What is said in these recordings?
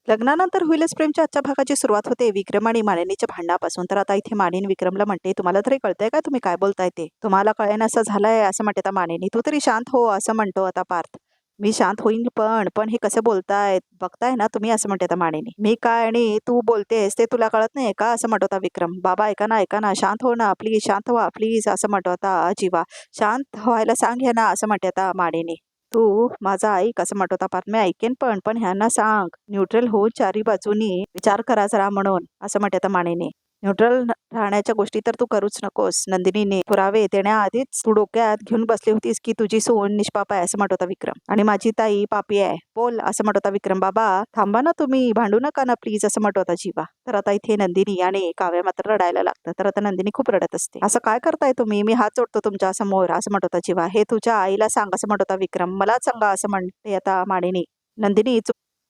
लग्नानंतर होईलच प्रेमच्या आजच्या भागाची सुरुवात होते विक्रम आणि मालिनीच्या भांडणापासून. तर आता इथे मालिनी विक्रमला म्हणते, तुम्हाला तरी कळतंय का तुम्ही काय बोलताय ते? तुम्हाला कळेन असं झालंय असं म्हणते आता मालिनी. तू तरी शांत हो असं म्हणतो आता पार्थ. मी शांत होईन पण पण हे कसं बोलताय बघताय ना तुम्ही असं म्हणते आता मालिनी. मी काय आणि तू बोलतेस ते तुला कळत नाही का असं म्हणतो आता विक्रम. बाबा ऐका ना शांत हो ना प्लीज, शांत व्हा प्लीज असं म्हणतो आता जीवा. शांत व्हायला सांग ह्या ना असं म्हणते आता मालिनी. तू माझा ऐक असं म्हणत होता पार्थ. मी ऐकेन पण ह्यांना सांग न्यूट्रल होऊन चारी बाजूनी विचार करा जरा म्हणून असं म्हणते आता मानेने. न्यूट्रल राहण्याच्या गोष्टी तर तू करूच नकोस. नंदिनीने पुरावे देण्याआधीच तू डोक्यात घेऊन बसली होतीस की तुझी सून निष्पाप आहे असं म्हणत होता विक्रम, आणि माझी ताई पापी आहे. बोल असं म्हणत होता विक्रम. बाबा थांबा ना तुम्ही, भांडू नका ना प्लीज असं म्हणत होता जीवा. तर आता इथे नंदिनी आणि काव्य मात्र रडायला लागतं. तर आता नंदिनी खूप रडत असते. असं काय करताय तुम्ही, मी हात जोडतो तुमच्या समोर असं म्हणत होता जीवा. हे तुझ्या आईला सांग असं म्हणत होता विक्रम. मलाच सांगा असं म्हणते आता मानिनी. नंदिनी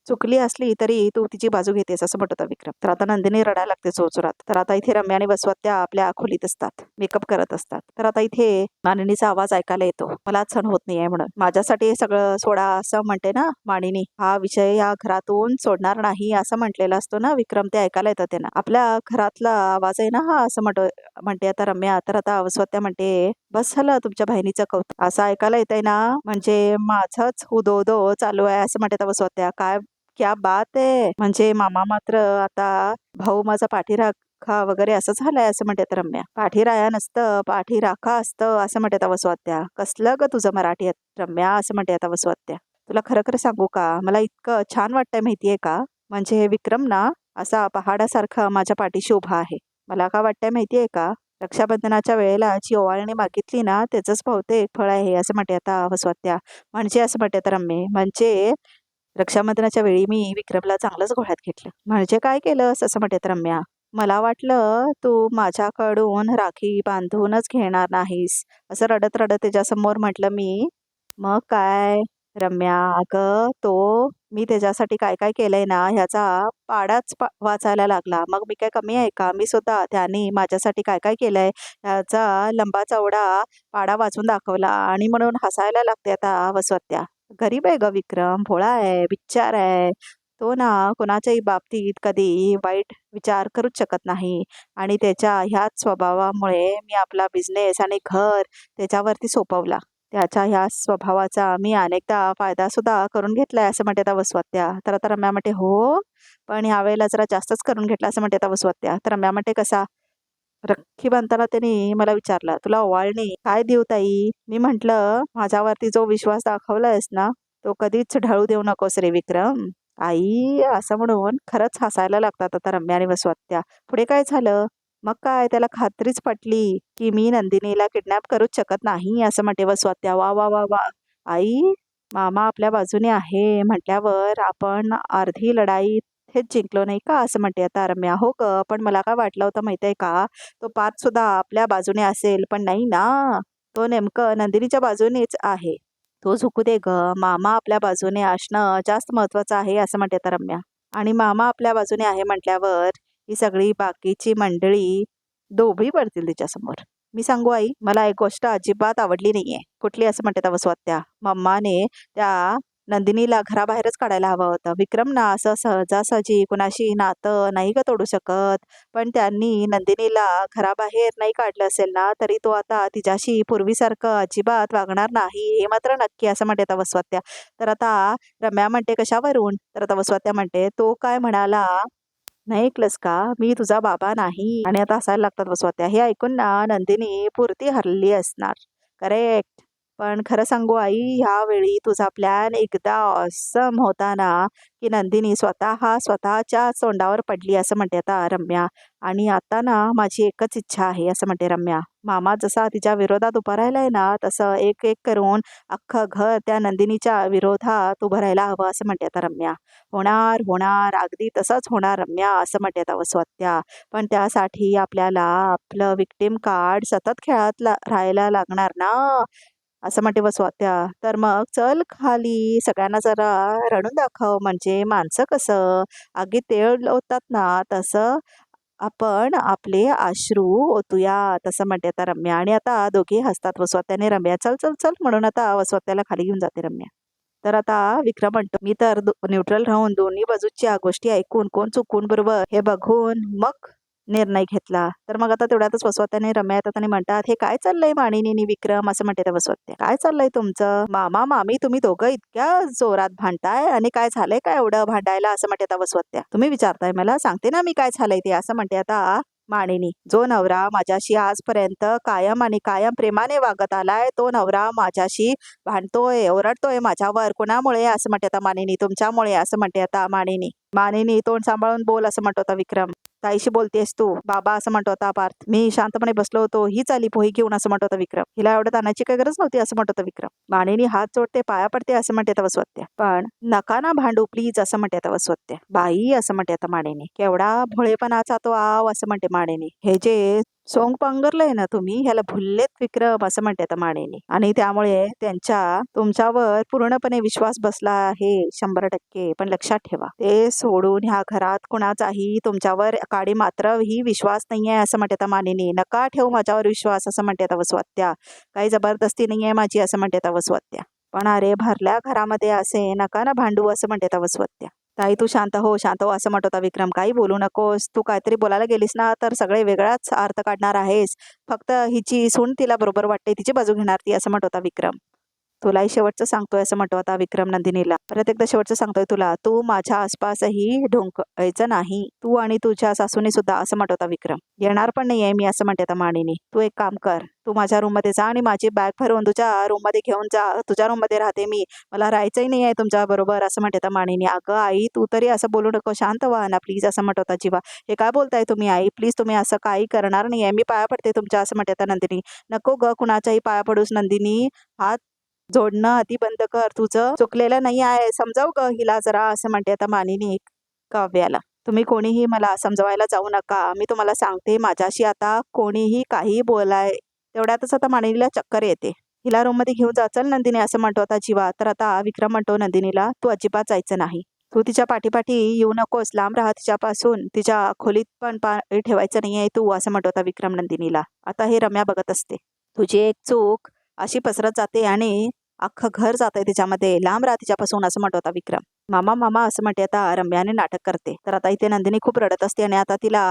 चुकली असली तरी तू तिची बाजू घेतेस असं म्हणत होता विक्रम. तर आता नंदिनी रडायला लागते जोरजोरात. तर आता इथे रम्या आणि वसवत्या आपल्या खोलीत असतात, मेकअप करत असतात. तर आता इथे मानिनीचा आवाज ऐकायला येतो. मला सहन होत नाहीये म्हणून. माझ्यासाठी हे सगळं सोडा असं म्हणते ना मानिनी. हा विषय या घरातून सोडणार नाही असं म्हटलेला असतो ना विक्रम, ते ऐकायला येतं त्यांना. आपल्या घरातला आवाज आहे ना हा असं म्हणते आता रम्या. तर आता वसवत्या म्हणते, बस झालं तुमच्या बहिणीचं कौतुक असं ऐकायला येतंय ना, म्हणजे माझंच उदो उदो चालू आहे असं म्हणते आता वसवत्या. काय क्या बात आहे, म्हणजे मामा मात्र आता भाऊ माझा पाठीराखा वगैरे असं झालंय असं म्हणते रम्या. पाठीराया नसतं पाठीराखा असतं असं म्हणते आता वसवत्या. कसलं ग तुझं मराठी आहे रम्या असं म्हणते आता वसवत्या. तुला खरं खरं सांगू का, मला इतकं छान वाटतंय माहितीये का, म्हणजे विक्रम ना असा पहाडासारखा माझ्या पाठीशी उभा आहे. मला का वाटतंय माहितीये का, रक्षाबंधनाच्या वेळेला जी ओवाळणी मागितली ना त्याचंच बहुतेक फळ आहे असं म्हणते आता वसवत्या. म्हणजे असं म्हणते आता रम्ये, म्हणजे रक्षाबंधनाच्या वेळी मी विक्रमला चांगलंच घोळ्यात घेतलं. म्हणजे काय केलंस असं म्हणते रम्या. मला वाटलं तू माझ्याकडून राखी बांधूनच घेणार नाहीस असं रडत रडत त्याच्यासमोर म्हटलं मी. मग काय रम्या, अगं तो मी त्याच्यासाठी काय काय केलंय ना ह्याचा पाडाच वाचायला लागला. मग मी काय कमी आहे का, मी सुद्धा त्याने माझ्यासाठी काय काय केलंय ह्याचा लंबा चौडा पाडा वाचून दाखवला. आणि म्हणून हसायला लागते आता वसवत्या. गरीब आहे ग विक्रम, भोळा आहे, बिच्चार आहे. तो ना कोणाच्याही बाबतीत कधी वाईट विचार करूच शकत नाही. आणि त्याच्या ह्याच स्वभावामुळे मी आपला बिझनेस आणि घर त्याच्यावरती सोपवला. त्याच्या ह्या स्वभावाचा मी अनेकदा फायदा सुद्धा करून घेतलाय असं म्हणते आता वसवत्या. तर आता रम्या म्हणते हो, पण यावेळेला जरा जास्तच करून घेतला असं म्हणते आता वसवत्या. तर रम्या म्हणते कसा. राखी बांधताना त्यांनी मला विचारला, तुला ओवाळणी काय देऊ ताई? मी म्हंटल, माझ्यावरती जो विश्वास दाखवलायस ना तो कधीच ढळू देऊ नकोस रे विक्रम. आई असं म्हणून खरंच हसायला लागतात आता रम्या आणि वसवत्या. पुढे काय झालं, मग काय त्याला खात्रीच पटली की मी नंदिनीला किडनॅप करूच शकत नाही असं म्हणते वसवत्या. वा वा वा वा. आई मामा आपल्या बाजूने आहे म्हटल्यावर आपण अर्धी लढाई हेच जिंकलो नाही का असं म्हणते आता रम्या. हो ग, पण मला काय वाटलं होतं माहितीये का, तो पार्थ सुद्धा आपल्या बाजूने असेल, पण नाही ना, तो नेमकं नंदिनीच्या बाजूनेच आहे. तो झुकू दे ग, मामा आपल्या बाजूने असणं जास्त महत्वाचं आहे असं म्हणते आता रम्या. आणि मामा आपल्या बाजूने आहे म्हटल्यावर ही सगळी बाकीची मंडळी डोबळी पडतील तिच्यासमोर. मी सांगू आई, मला एक गोष्ट अजिबात आवडली नाहीये. कुठली असं म्हणते आता वसवत्या. मम्माने त्या नंदिनीला घराबाहेरच काढायला हवं होतं. विक्रम ना असं सहजासहजी कुणाशी नातं नाही का तोडू शकत, पण त्यांनी नंदिनीला घराबाहेर नाही काढलं असेल ना तरी तो आता तिच्याशी पूर्वीसारखं अजिबात वागणार नाही हे मात्र नक्की असं म्हणते आता वसवत्या. तर आता रम्या म्हणते कशावरून, तर आता वसवत्या म्हणते तो काय म्हणाला नाही ऐकलंस का, मी तुझा बाबा नाही. आणि आता हसायला लागतात वसवत्या. हे ऐकून ना नंदिनी पुरती हरली असणार. करेक्ट. पण खरं सांगू आई, ह्यावेळी तुझा प्लॅन एकदा ऑसम होता ना, की नंदिनी स्वतःच्या तोंडावर पडली असं म्हणते आता रम्या. आणि आता ना माझी एकच इच्छा आहे असं म्हणते रम्या. मामा जसा तिच्या विरोधात उभा राहिलाय ना तसं एक एक करून अख्खं घर त्या नंदिनीच्या विरोधात उभं राहायला हवं असं म्हणते आता रम्या. होणार होणार अगदी तसंच होणार रम्या असं म्हणते आता वसवत्या. पण त्यासाठी आपल्याला आपलं विक्टिम कार्ड सतत खेळात राहायला लागणार ना असं म्हणते वसवत्या. तर मग चल खाली सगळ्यांना जरा रडून दाखव, म्हणजे माणसं कसं आगीत तेल ओततात ना तसं आपण आपले अश्रू ओतूया तसं म्हणते आता रम्या. आणि आता दोघे हसतात वसवत्याने रम्या. चल चल चल म्हणून आता वसवत्याला खाली घेऊन जाते रम्या. तर आता विक्रम म्हणतो मी तर न्यूट्रल राहून दोन्ही बाजूच्या गोष्टी ऐकून कोण चुकून बरोबर हे बघून मग निर्णय घेतला. तर मग आता तेवढ्यातच वसवत्याने रम्या येतात आणि म्हणतात हे काय चाललंय मानिनी आणि विक्रम असं म्हणते त्या वसवत्या. काय चाललंय तुमचं मामा मामी तुम्ही दोघं इतक्या जोरात भांडताय आणि काय झालंय काय एवढं भांडायला असं म्हणते त्या वसवत्या. तुम्ही विचारताय मला सांगते ना मी काय झालंय ते असं म्हणते आता मानिनी. जो नवरा माझ्याशी आजपर्यंत कायम आणि कायम प्रेमाने वागत आलाय तो नवरा माझ्याशी भांडतोय ओरडतोय माझ्यावर कुणामुळे असं म्हणते आता मानिनी. तुमच्यामुळे असं म्हणते आता मानिनी. मानिनी तोंड सांभाळून बोल असं म्हणतो आता विक्रम. ताईशी बोलतेस तू बाबा असं म्हणतो आता पार्थ. मी शांतपणे बसलो होतो हीच आली पोही घेऊन असं म्हणतो आता विक्रम. हिला एवढं ताणाची काही गरज नव्हती असं म्हणतो आता विक्रम. मानिनी हात जोडते पाया पडते असं म्हणते आता वसवत्या. पण नका ना भांडू प्लीज असं म्हणते आता वसवत्या. बाई असं म्हणते आता मानिनी. केवढा भोळेपणाचा तो आव असं म्हणते मानिनी. हे जे सोंग पांघरलंय ना तुम्ही ह्याला भुललेत विक्रम असं म्हणते आता मानिनी. आणि त्यामुळे तुमच्यावर पूर्णपणे विश्वास बसला आहे 100%. पण लक्षात ठेवा ते सोडून ह्या घरात कुणाचाही तुमच्यावर काडी मात्र ही विश्वास नाहीये असं म्हणते आता मानिनी. नका ठेवू माझ्यावर विश्वास असं म्हणते आता वसवत्या. काही जबरदस्ती नाहीये माझी असं म्हणते आता वसवत्या. पण अरे भरल्या घरामध्ये असे नका ना भांडू असं म्हणते आता वसवत्या. ताई तू शांत हो असं म्हणत होता विक्रम. काही बोलू नकोस तू काहीतरी बोलायला गेलीस ना तर सगळे वेगळाच अर्थ काढणार आहेस. फक्त हिची सून तिला बरोबर वाटते तिची बाजू घेणार ती असं म्हणत होता विक्रम. तुलाही शेवटचं सांगतोय असं म्हणतो आता विक्रम नंदिनीला. परत एकदा शेवटचं सांगतोय तुला तू माझ्या आसपासही ढोंकायचं नाही तू आणि तुझ्या सासूने सुद्धा असं म्हणत होता विक्रम. येणार पण नाहीये मी असं म्हणते आता मानिनी. तू एक काम कर तू माझ्या रूम मध्ये जा आणि माझी बॅग भरून तुझ्या रूम मध्ये घेऊन जा. तुझ्या रूम मध्ये राहते मी मला राहायचंही नाही आहे तुमच्या बरोबर असं म्हणते आता मानिनी. अगं आई तू तरी असं बोलू नको शांत व्हा ना प्लीज असं म्हणत होता जीवा. हे काय बोलताय तुम्ही आई प्लीज तुम्ही असं काही करणार नाहीये मी पाया पडते तुमच्या असं म्हणते आता नंदिनी. नको ग कुणाच्याही पाया पडूस नंदिनी. हात जोडणं आधी बंद कर तुझं चुकलेलं नाही आहे समजाव ग हिला जरा असं म्हणते आता मानिनी काव्याला. तुम्ही कोणीही मला समजवायला जाऊ नका मी तुम्हाला सांगते माझ्याशी आता कोणीही काही बोलाय. तेवढ्यातच आता मानिनीला चक्कर येते. हिला रूम मध्ये घेऊन जा चल नंदिनी असं म्हणतो आता जीवा. तर आता विक्रम म्हणतो नंदिनीला तू अजिबात जायचं नाही. तू तिच्या पाठीपाठी येऊ नकोस लांब राहा तिच्यापासून तिच्या खोलीत पण पाय ठेवायचं नाहीये तू असं म्हणतो आता विक्रम नंदिनीला. आता हे रम्या बघत असते. तुझी एक चूक अशी पसरत जाते आणि अख्खं घर जातंय तिच्यामध्ये लांब राहा तिच्यापासून असं म्हणत होता विक्रम. मामा मामा असं म्हणते आता रम्याने नाटक करते. तर आता इथे नंदिनी खूप रडत असते आणि आता तिला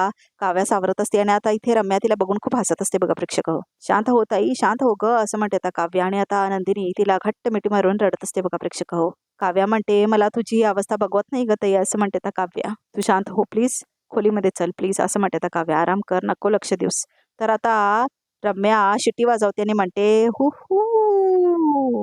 काव्या सावरत असते आणि आता इथे रम्या तिला बघून खूप हसत असते बघा प्रेक्षक हो. शांत हो ताई शांत हो ग असं म्हणते आता काव्या आणि आता नंदिनी तिला घट्ट मिठी मारून रडत असते बघा प्रेक्षक हो. काव्या म्हणते मला तुझी ही अवस्था बघवत नाही ग ताई असं म्हणते आता काव्या. तू शांत हो प्लीज खोलीमध्ये चल प्लीज असं म्हणते आता काव्या. आराम कर नको लक्ष देऊस. तर आता रम्या शिट्टी वाजवते आणि म्हणते हु हू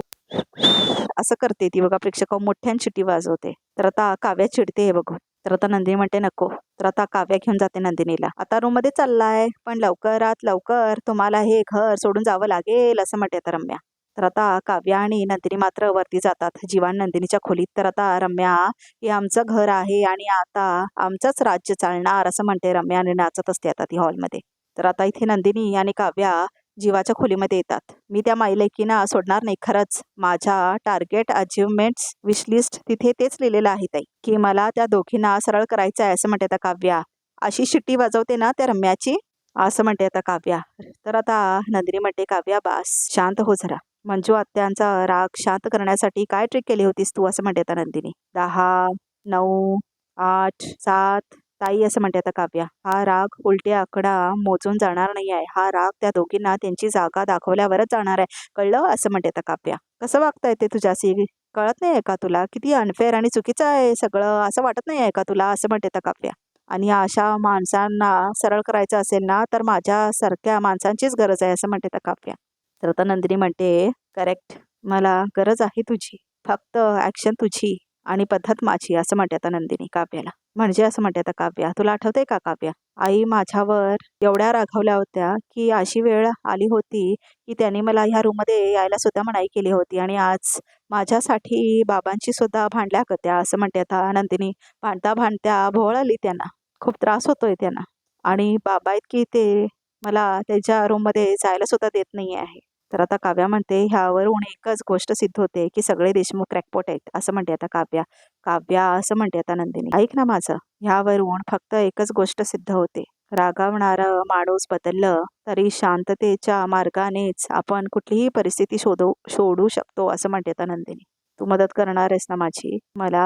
असं करते ती बघा प्रेक्षक मोठ्यान शिट्टी वाजवते. तर आता काव्या चिडते हे बघून. तर आता नंदिनी म्हणते नको. तर आता काव्या घेऊन जाते नंदिनीला. आता रूम मध्ये चाललाय पण लवकरात लवकर तुम्हाला हे घर सोडून जावं लागेल असं म्हणते आता रम्या. तर आता काव्या आणि नंदिनी मात्र वरती जातात जीवान नंदिनीच्या खोलीत. तर आता रम्या हे आमचं घर आहे आणि आता आमचंच राज्य चालणार असं म्हणते रम्या आणि नाचत असते आता ती हॉलमध्ये. तर आता इथे नंदिनी आणि काव्या जीवाच्या खोलीमध्ये येतात. मी त्या माईलेकीना सोडणार नाही खरंच. माझ्या टार्गेट अचिव्हमेंट्स विशलिस्ट तिथे तेच लिहिलेलं आहे ताई की मला त्या दोघींना सरळ करायचं आहे असं म्हणते आता काव्या. अशी शिट्टी वाजवते ना त्या रम्याची असं म्हणते आता काव्या. तर आता नंदिनी म्हणते काव्या बास शांत हो जरा. मंजू आत्यांचा राग शांत करण्यासाठी काय ट्रिक केली होतीस तू असं म्हणते आता नंदिनी. 10, 9, 8, 7 ताई असं म्हणते आता काव्या. हा राग उलटे आकडा मोजून जाणार नाही आहे. हा राग त्या दोघींना त्यांची जागा दाखवल्यावरच जाणार आहे कळलं असं म्हणते आता काव्या. कसं वागता येते तुझ्याशी कळत नाही आहे का तुला किती अनफेअर आणि चुकीचं आहे सगळं असं वाटत नाही आहे का तुला असं म्हणते आता काव्या. आणि अशा माणसांना सरळ करायचं असेल ना तर माझ्यासारख्या माणसांचीच गरज आहे असं म्हणते आता काव्या. तर आता नंदिनी म्हणते करेक्ट मला गरज आहे तुझी फक्त ऍक्शन तुझी आणि पद्धत माझी असं म्हणते आता नंदिनी काव्याला. म्हणजे असं म्हणते आता काव्या. तुला आठवतंय का काव्या आई माझ्यावर एवढ्या रागावल्या होत्या की अशी वेळ आली होती की त्यांनी मला ह्या रूम मध्ये यायला सुद्धा मनाई केली होती आणि आज माझ्यासाठी बाबांची सुद्धा भांडल्या होत्या असं म्हणते आता नंदिनी. भांडता भांडत्या भोवळ आली त्यांना खूप त्रास होतोय त्यांना आणि बाबा इतकी ते मला त्याच्या रूम मध्ये जायला सुद्धा देत नाही आहे. तर आता काव्या म्हणते ह्यावरून एकच गोष्ट सिद्ध होते की सगळे देशमुख क्रॅकपॉट आहेत असं म्हणते आता काव्या. काव्या असं म्हणते आता नंदिनी ऐक ना माझं. ह्यावरून फक्त एकच गोष्ट सिद्ध होते. रागावणारं माणूस बदललं तरी शांततेच्या मार्गानेच आपण कुठलीही परिस्थिती सोडू शकतो असं म्हणते आता नंदिनी. तू मदत करणार आहेस ना माझी? मला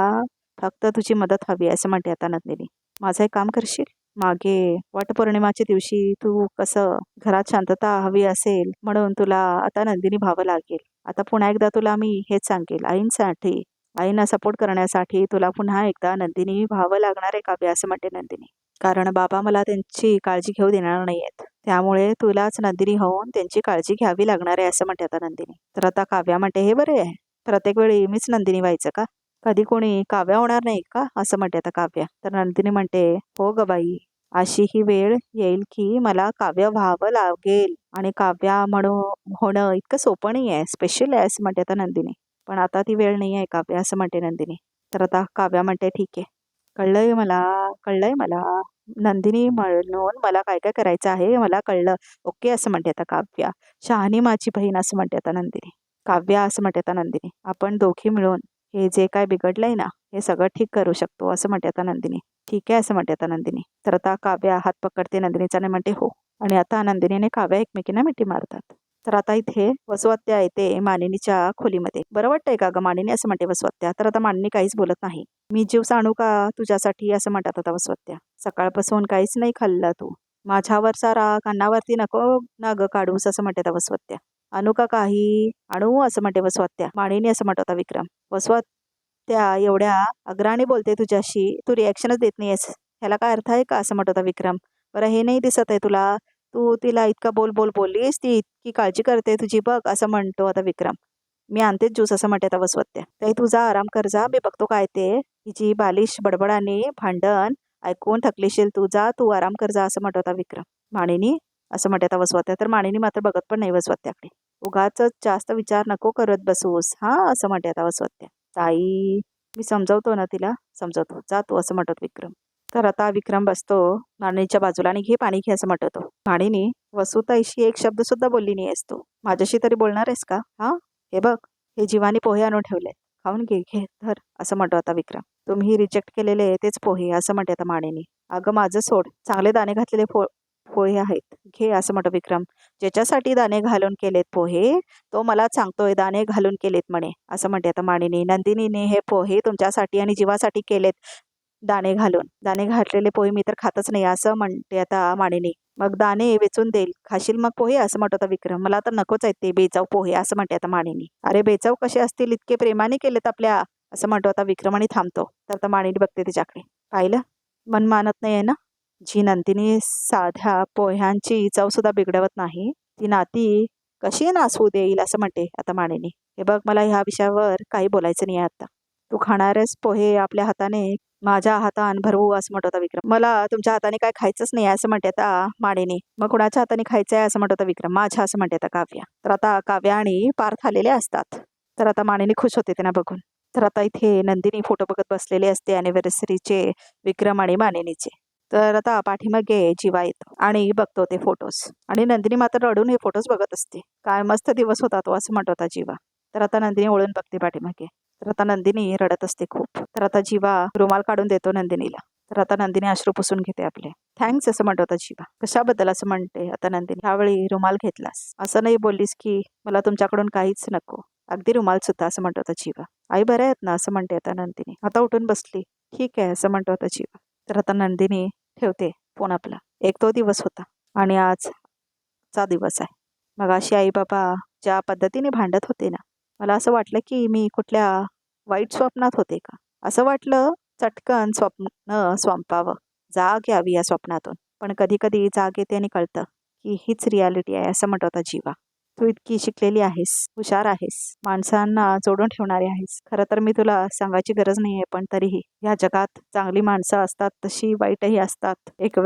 फक्त तुझी मदत हवी आहे असं म्हणते आता नंदिनी. माझं एक काम करशील? मागे वटपौर्णिमाच्या दिवशी तू कसं घरात शांतता हवी असेल म्हणून तुला आता नंदिनी व्हावं लागेल. आता पुन्हा एकदा तुला मी हेच सांगेल, आईंसाठी आईंना सपोर्ट करण्यासाठी तुला पुन्हा एकदा नंदिनी व्हावं लागणार आहे काव्य असं म्हणते नंदिनी. कारण बाबा मला त्यांची काळजी घेऊ देणार नाहीयेत. त्यामुळे तुलाच नंदिनी होऊन त्यांची काळजी घ्यावी लागणार आहे असं म्हणते आता नंदिनी. तर आता काव्या म्हणते, हे बरे आहे, प्रत्येक वेळी मीच नंदिनी व्हायचं का? कधी कोणी काव्या होणार नाही का असं म्हणते आता काव्या. तर नंदिनी म्हणते, हो ग बाई, अशी ही वेळ येईल की मला काव्य व्हावं लागेल आणि काव्या होणं इतकं सोपं नाही आहे, स्पेशल आहे असं म्हणते आता नंदिनी. पण आता ती वेळ नाही आहे काव्य असं म्हणते नंदिनी. तर आता काव्या म्हणते, ठीक आहे, कळलंय मला नंदिनी म्हणून मला काय काय करायचं आहे मला कळलं. ओके असं म्हणते आता काव्या. शहाणी माझी बहीण असं म्हणते आता नंदिनी. काव्या असं म्हणते आता नंदिनी, आपण दोघी मिळून हे जे काय बिघडलंय ना हे सगळं ठीक करू शकतो असं म्हणते आता नंदिनी. ठीक आहे असं म्हणते आता नंदिनी. तर आता काव्या हात पकडते नंदिनीचा आणि म्हणते हो. आणि आता नंदिनी आणि काव्या एकमेकींना मिठी मारतात. तर आता इथे वसुहत्या येते मानिनीच्या खोलीमध्ये. बरं वाटतंय का ग मानिनी असं म्हणते वसुहत्या. तर आता मानिनी काहीच बोलत नाही. मी जीव सांडू का तुझ्यासाठी असं म्हणतात आता वसुहत्या. सकाळपासून काहीच नाही खाल्लं तू. माझ्यावर सारा कानावरती नको ना ग काढूस असं म्हणते आता वसुहत्या. आणू का काही? आणू असं म्हणते वसुहत्या. मानिनी असं म्हणत होता विक्रम. वसुहत्या एवढ्या अग्राने बोलते तुझ्याशी, तू रिॲक्शनच देत नाहीयेस, ह्याला काय अर्थ आहे का असं म्हणत होता विक्रम. बरं हे नाही दिसत आहे तुला? तू तिला इतका बोल बोललीस, ती इतकी काळजी करते तुझी बघ असं म्हणतो आता विक्रम. मी आणतेच ज्यूस असं म्हणते आता वसुहत्या. ताई तुझा आराम कर जा, मी बघतो काय ते. हिची बालिश बडबड आणि भांडण ऐकून थकलीशील तू, जा तू आराम कर जा असं म्हणत होता विक्रम. मानिनी असं म्हणते आता वसुहत्या. तर मानिनी मात्र बघत पण नाही वसुहत्याकडे. उगाच जास्त विचार नको करत बसूस हा असं म्हणते आता वसुहत्या. ताई मी समजवतो ना तिला, समजवतो, जा तू असं म्हणत विक्रम. तर आता विक्रम बसतो मानिनीच्या बाजूला आणि घे पाणी घे असं म्हणतो. मानिनी वसुताईशी एक शब्द सुद्धा बोलली नाही आहेस तू, माझ्याशी तरी बोलणार आहेस का? हा हे बघ, हे जीवानी पोहे आणून ठेवले, खाऊन घे, घे धर असं म्हणतो आता विक्रम. तुम्ही रिजेक्ट केलेले तेच पोहे असं म्हणते आता मानिनी. अगं माझं सोड, चांगले दाणे घातलेले पोहे आहेत, घे असं म्हणतो विक्रम. ज्याच्यासाठी दाणे घालून केलेत पोहे तो मला सांगतोय दाणे घालून केलेत म्हणे असं म्हणते आता मानिनी. नंदिनीने हे पोहे तुमच्यासाठी आणि जीवासाठी केलेत दाणे घालून. दाणे घातलेले पोहे मी तर खातच नाही असं म्हणते आता मानिनी. मग दाणे वेचून देईल, खाशील मग पोहे असं म्हणत होता विक्रम. मला तर नकोच आहेत ते बेचाव पोहे असं म्हणते आता मानिनी. अरे बेचाव कसे असतील, इतके प्रेमाने केलेत आपल्या असं म्हणतो आता विक्रम आणि थांबतो. तर आता मानिनी बघते तिच्याकडे. पाहिलं, मन मानत नाही आहे ना. जी नंदिनी साध्या पोह्यांची चव सुद्धा बिघडवत नाही, ती नाती कशी नासवू देईल असं म्हणते आता मानिनी. हे बघ, मला ह्या विषयावर काही बोलायचं नाही आहे आता. तू खाणारेच पोहे आपल्या हाताने माझ्या हातान भरवू असं म्हणत होता विक्रम. मला तुमच्या हाताने काय खायचंच नाही असं म्हणते आता मानिनी. मग कुणाच्या हाताने खायचं आहे असं म्हणत होता विक्रम. माझ्या असं म्हणते आता काव्या. तर आता काव्या आणि पार्थ आलेले असतात. तर आता मानिनी खुश होते त्यांना बघून. तर आता इथे नंदिनी फोटो बघत बसलेले असते अॅनिव्हर्सरीचे, विक्रम आणि मानिनीचे. तर आता पाठीमागे जीवा येतो आणि बघतो ते फोटोज. आणि नंदिनी मात्र रडून हे फोटोज बघत असते. काय मस्त दिवस होता तो असं म्हणत होता जीवा. तर आता नंदिनी ओळून बघते पाठीमागे. तर आता नंदिनी रडत असते खूप. तर आता जीवा रुमाल काढून देतो नंदिनीला. तर आता नंदिनी अश्रू पुसून घेते आपले. थँक्स असं म्हणत होता जीवा. कशाबद्दल असं म्हणते आता नंदिनी. ह्यावेळी रुमाल घेतलास, असं नाही बोललीस की मला तुमच्याकडून काहीच नको, अगदी रुमाल सुद्धा असं म्हणत होता जीवा. आई बऱ्या आहेत ना असं म्हणते आता नंदिनी. आता उठून बसली. ठीक आहे असं म्हणत होता जीवा. तर आता नंदिनी ठेवते फोन आपला. एक तो दिवस होता आणि आजचा दिवस आहे. मग अशी आई बाबा ज्या पद्धतीने भांडत होते ना, मला असं वाटलं की मी कुठल्या वाईट स्वप्नात होते का असं वाटलं. चटकन स्वप्न संपावं, जाग यावी या स्वप्नातून. पण कधी कधी जाग येते आणि कळतं की हीच रियालिटी आहे असं म्हणत होता जीवा. तू इतकी शिकलेली आहेस, हुशार आहेस, माणसांना जोडून ठेवणारी आहेस. खरं तर मी तुला सांगायची गरज नाही आहे, पण तरीही या जगात चांगली माणसं असतात तशी वाईटही असतात. एक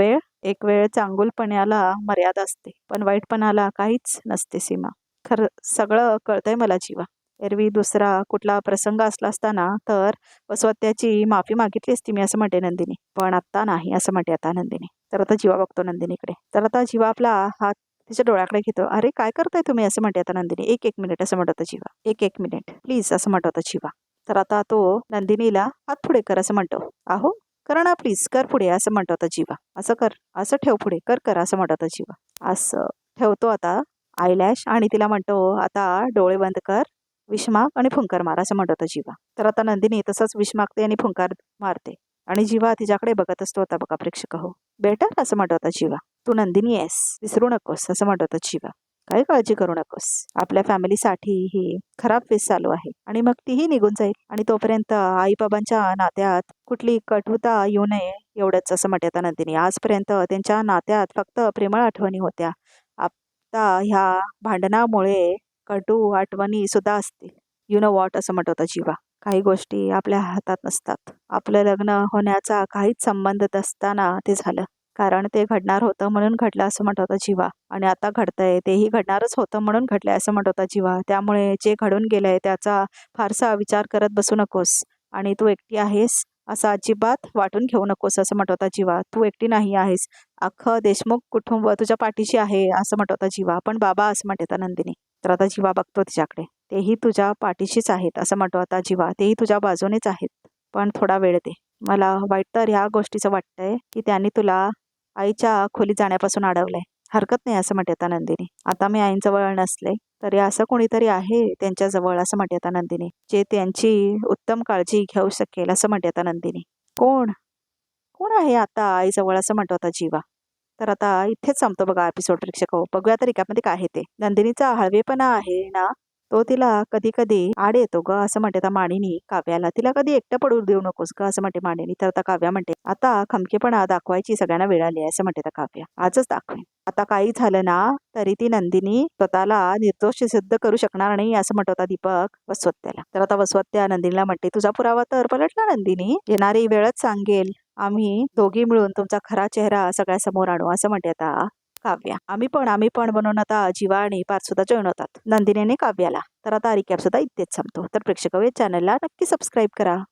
वेळ चांगुलपणाला मर्यादा असते, पण वाईटपणाला काहीच नसते सीमा. खरं सगळं कळतंय मला जीवा. एरवी दुसरा कुठला प्रसंग असला असताना तर वसुहत्याची माफी मागितली असती मी असं म्हणते नंदिनी, पण आत्ता नाही असं म्हणते आता नंदिनी. तर आता जीवा बघतो नंदिनीकडे. तर आता जीवा आपला हात तिच्या डोळ्याकडे घेतो. अरे काय करताय तुम्ही असं म्हणते आता नंदिनी. एक मिनिट असं म्हणत होता जीवा. एक मिनिट प्लीज असं म्हणत होता जीवा. तर आता तो नंदिनीला हात पुढे कर असं म्हणतो. आहो कर ना प्लीज, कर पुढे असं म्हणत होता जीवा. असं कर, असं ठेव पुढे, कर असं म्हणत होता जीवा. असं ठेवतो आता आयलॅश आणि तिला म्हणतो आता डोळे बंद कर विष माग आणि फुंकार मार असं म्हणत होता जीवा. तर आता नंदिनी तसंच विष मागते आणि फुंकार मारते आणि जीवा तिच्याकडे बघत असतो. आता बघा प्रेक्षक हो, बेटर असं म्हणत होता जीवा, तू नंदिनी आहेस, विसरू नकोस असं म्हणत होता जीवा. काही काळजी करू नकोस, आपल्या फॅमिलीसाठी ही खराब फेस चालू आहे आणि मग तीही निघून जाईल आणि तोपर्यंत आई बाबांच्या नात्यात कुठली कटुता येऊ नये एवढंच असं म्हणत होता नंदिनी. आजपर्यंत त्यांच्या नात्यात फक्त प्रेमळ आठवणी होत्या. आता ह्या भांडणामुळे कटू आठवणी सुद्धा असतील. यु नो वॉट असं म्हणत होता जीवा. काही गोष्टी आपल्या हातात नसतात. आपलं लग्न होण्याचा काहीच संबंध नसताना ते झालं, कारण ते घडणार होतं म्हणून घडलं असं म्हणत होता जीवा. आणि आता घडतंय तेही घडणारच होतं म्हणून घडलंय असं म्हणत होता जीवा. त्यामुळे जे घडून गेलंय त्याचा फारसा विचार करत बसू नकोस आणि तू एकटी आहेस असं अजिबात वाटून घेऊ नकोस असं म्हणत होता जीवा. तू एकटी नाही आहेस, अख्खं देशमुख कुटुंब तुझ्या पाठीशी आहे असं म्हणत होता जीवा. पण बाबा असं म्हणत होता नंदिनी. तर आता जीवा बघतो तिच्याकडे. तेही तुझ्या पाठीशीच आहेत असं म्हणतो आता जीवा. तेही तुझ्या बाजूनेच आहेत, पण थोडा वेळ दे. मला वाईट तर ह्या गोष्टीचं वाटतंय की त्यांनी तुला आईच्या खोलीत जाण्यापासून अडवलंय. हरकत नाही असं म्हणते आता नंदिनी. आता मी आईंजवळ नसले तरी असं कोणीतरी आहे त्यांच्याजवळ असं म्हणते आता नंदिनी, जे त्यांची उत्तम काळजी घेऊ शकेल असं म्हणते आता नंदिनी. कोण कोण आहे आता आईजवळ असं म्हणतो आता जीवा. तर आता इथेच संपतो बघा एपिसोड प्रेक्षक हो. बघूया तर रिकामध्ये काय आहे ते. नंदिनीचा हळवेपणा आहे ना, तो तिला कधी कधी आड येतो ग असं म्हणते आता मानिनी काव्याला. तिला कधी एकटं पडू देऊ नकोस ग असं म्हणते मानिनी. तर आता काव्या म्हणते, आता खमकेपणा दाखवायची सगळ्यांना वेळ आली आहे असं म्हणते आता काव्या. आजच दाखवेन. आता काही झालं ना तरी ती नंदिनी स्वतःला निर्दोष सिद्ध करू शकणार नाही असं म्हणत होता दीपक वसवत्याला. तर आता वसवत्या नंदिनीला म्हणते, तुझा पुरावा तर पलटला नंदिनी, येणारी वेळच सांगेल. आम्ही दोघी मिळून तुमचा खरा चेहरा सगळ्यासमोर आणू असं म्हणते आता काव्या. आम्ही पण बनवून आता जीवा आणि पार्थ सुद्धा जॉईन होतात नंदिनीने काव्याला. तर आता रिकॅप सुद्धा इथेच संपतो. तर प्रेक्षक चॅनलला नक्की सबस्क्राईब करा.